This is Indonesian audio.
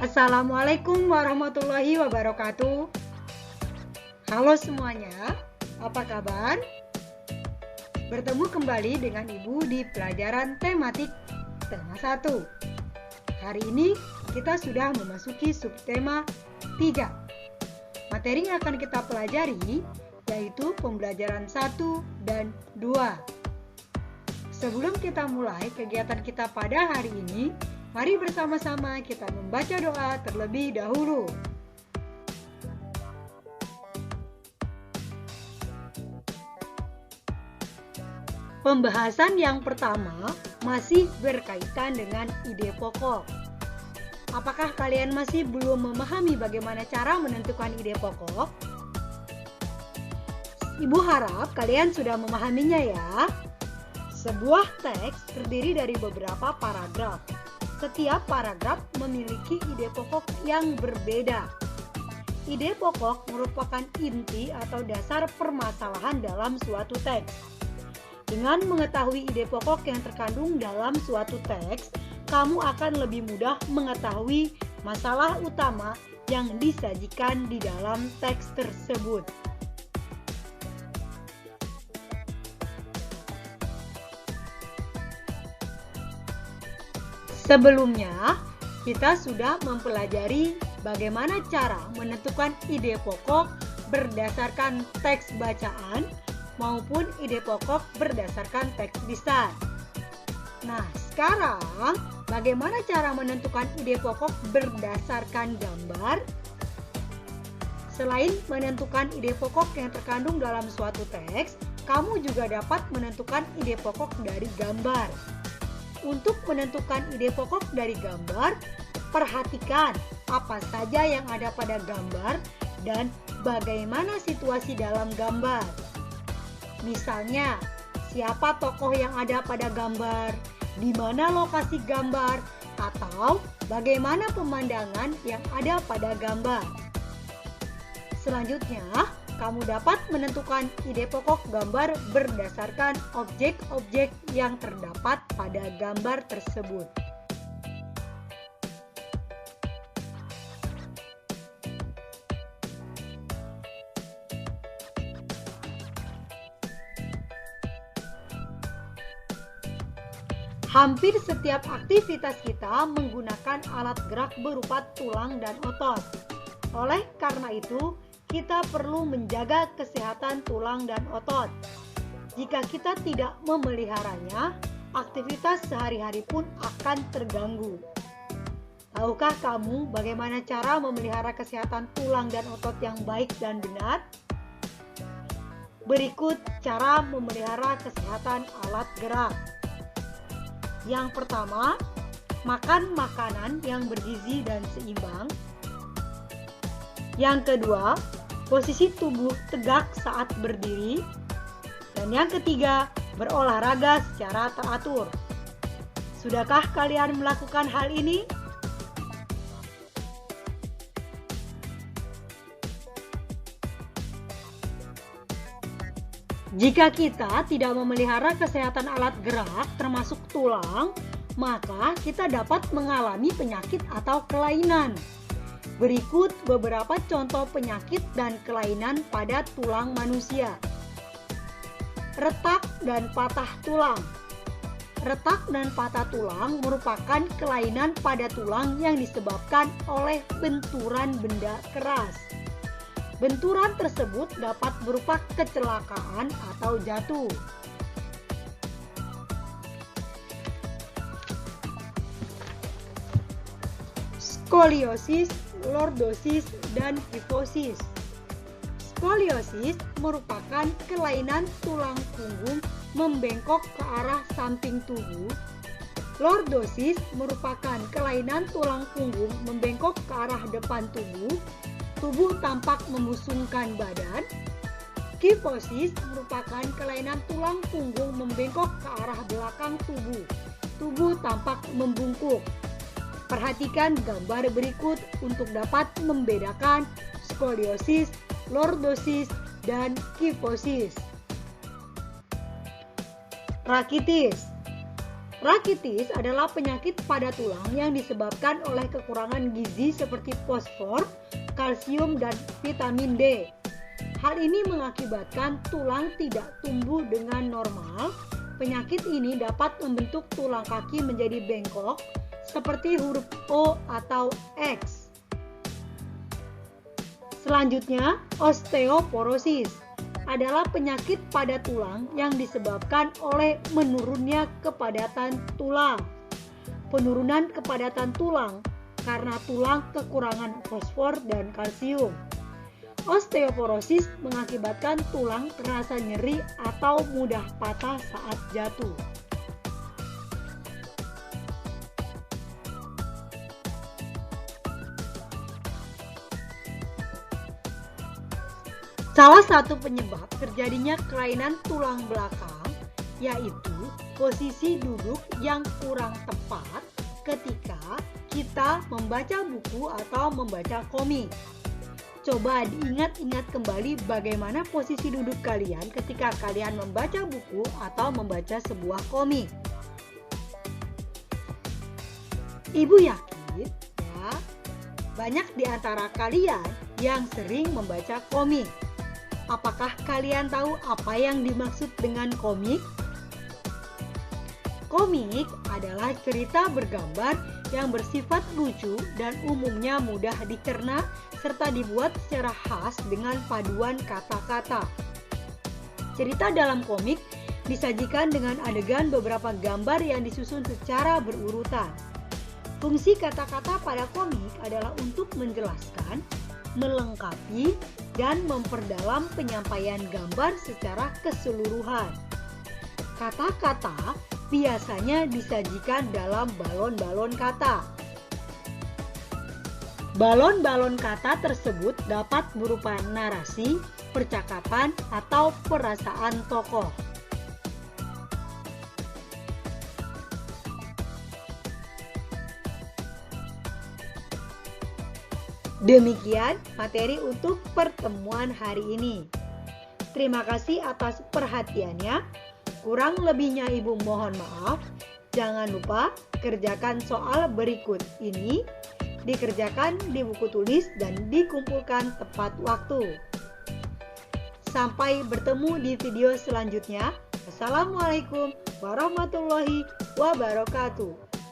Assalamualaikum warahmatullahi wabarakatuh. Halo semuanya, apa kabar? Bertemu kembali dengan Ibu di pelajaran tematik tema 1. Hari ini kita sudah memasuki subtema 3. Materi yang akan kita pelajari yaitu pembelajaran 1 dan 2. Sebelum kita mulai kegiatan kita pada hari ini, mari bersama-sama kita membaca doa terlebih dahulu. Pembahasan yang pertama masih berkaitan dengan ide pokok. Apakah kalian masih belum memahami bagaimana cara menentukan ide pokok? Ibu harap kalian sudah memahaminya ya. Sebuah teks terdiri dari beberapa paragraf. Setiap paragraf memiliki ide pokok yang berbeda. Ide pokok merupakan inti atau dasar permasalahan dalam suatu teks. Dengan mengetahui ide pokok yang terkandung dalam suatu teks, kamu akan lebih mudah mengetahui masalah utama yang disajikan di dalam teks tersebut. Sebelumnya, kita sudah mempelajari bagaimana cara menentukan ide pokok berdasarkan teks bacaan maupun ide pokok berdasarkan teks lisan. Nah, sekarang bagaimana cara menentukan ide pokok berdasarkan gambar? Selain menentukan ide pokok yang terkandung dalam suatu teks, kamu juga dapat menentukan ide pokok dari gambar. Untuk menentukan ide pokok dari gambar, perhatikan apa saja yang ada pada gambar dan bagaimana situasi dalam gambar. Misalnya, siapa tokoh yang ada pada gambar, di mana lokasi gambar, atau bagaimana pemandangan yang ada pada gambar. Selanjutnya, kamu dapat menentukan ide pokok gambar berdasarkan objek-objek yang terdapat pada gambar tersebut. Hampir setiap aktivitas kita menggunakan alat gerak berupa tulang dan otot. Oleh karena itu, kita perlu menjaga kesehatan tulang dan otot. Jika kita tidak memeliharanya, aktivitas sehari-hari pun akan terganggu. Tahukah kamu bagaimana cara memelihara kesehatan tulang dan otot yang baik dan benar? Berikut cara memelihara kesehatan alat gerak. Yang pertama, makan makanan yang bergizi dan seimbang. Yang kedua, posisi tubuh tegak saat berdiri. Dan yang ketiga, berolahraga secara teratur. Sudahkah kalian melakukan hal ini? Jika kita tidak memelihara kesehatan alat gerak termasuk tulang, maka kita dapat mengalami penyakit atau kelainan. Berikut beberapa contoh penyakit dan kelainan pada tulang manusia. Retak dan patah tulang. Retak dan patah tulang merupakan kelainan pada tulang yang disebabkan oleh benturan benda keras. Benturan tersebut dapat berupa kecelakaan atau jatuh. Skoliosis, lordosis, dan kifosis. Skoliosis merupakan kelainan tulang punggung membengkok ke arah samping tubuh. Lordosis merupakan kelainan tulang punggung membengkok ke arah depan tubuh. Tubuh tampak membusungkan badan. Kifosis merupakan kelainan tulang punggung membengkok ke arah belakang tubuh. Tubuh tampak membungkuk. Perhatikan gambar berikut untuk dapat membedakan skoliosis, lordosis, dan kifosis. Rakitis. Rakitis adalah penyakit pada tulang yang disebabkan oleh kekurangan gizi seperti fosfor, kalsium, dan vitamin D. Hal ini mengakibatkan tulang tidak tumbuh dengan normal. Penyakit ini dapat membentuk tulang kaki menjadi bengkok seperti huruf O atau X. Selanjutnya, osteoporosis adalah penyakit pada tulang yang disebabkan oleh menurunnya kepadatan tulang. Penurunan kepadatan tulang karena tulang kekurangan fosfor dan kalsium. Osteoporosis mengakibatkan tulang terasa nyeri atau mudah patah saat jatuh. Salah satu penyebab terjadinya kelainan tulang belakang yaitu posisi duduk yang kurang tepat ketika kita membaca buku atau membaca komik. Coba diingat-ingat kembali bagaimana posisi duduk kalian ketika kalian membaca buku atau membaca sebuah komik. Ibu yakin ya, banyak di antara kalian yang sering membaca komik. Apakah kalian tahu apa yang dimaksud dengan komik? Komik adalah cerita bergambar yang bersifat lucu dan umumnya mudah dicerna serta dibuat secara khas dengan paduan kata-kata. Cerita dalam komik disajikan dengan adegan beberapa gambar yang disusun secara berurutan. Fungsi kata-kata pada komik adalah untuk menjelaskan, melengkapi, dan memperdalam penyampaian gambar secara keseluruhan. Kata-kata biasanya disajikan dalam balon-balon kata. Balon-balon kata tersebut dapat berupa narasi, percakapan, atau perasaan tokoh. Demikian materi untuk pertemuan hari ini. Terima kasih atas perhatiannya. Kurang lebihnya Ibu mohon maaf. Jangan lupa kerjakan soal berikut ini. Dikerjakan di buku tulis dan dikumpulkan tepat waktu. Sampai bertemu di video selanjutnya. Assalamualaikum warahmatullahi wabarakatuh.